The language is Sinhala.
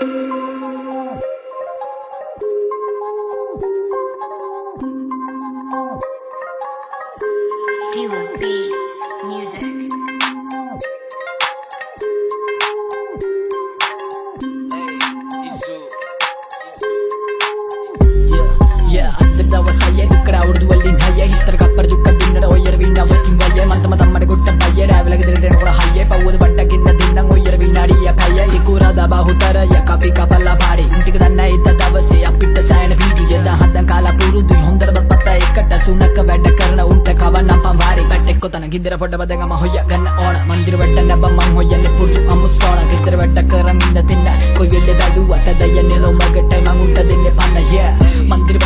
Dilo Beats Music. अंदर दवसाये दुकड़ा उर्दू वाली नहाये हितर कपर जुक्का दिन्नड़ ओयर वीना वर्किंग वाये मंत मत गुट्ट पाये रावलग दिरडेन कोड़ा हाये पवुद बट्ट किन्न दिन्नं ओयर वीनाडिय पाये सिकुरा दबा हुतर य कपि कपल्ला पाडी इंटिक दन्न इद्द दवसे අපිට සෑහෙන වීඩි යද හදන් කාලා පුරුදුයි හොඳට පත්ත එකට සුනක වැඩ කරන උන්ට කවන්නම් පවාරි බට් එක්ක තන ගින්දර පොඩ බදගම හොය ගන්න ඕන මන්දිර වැඩ නැබ මං හොයන්නේ පුරුදු අමුස්සෝන ගින්දර වැඩ කරන් ඉන්න තින්න කොයි වෙලේ දඩුවට දයන්නේ ලොමගට මං උන්ට දෙන්නේ පන්න ය මන්දිර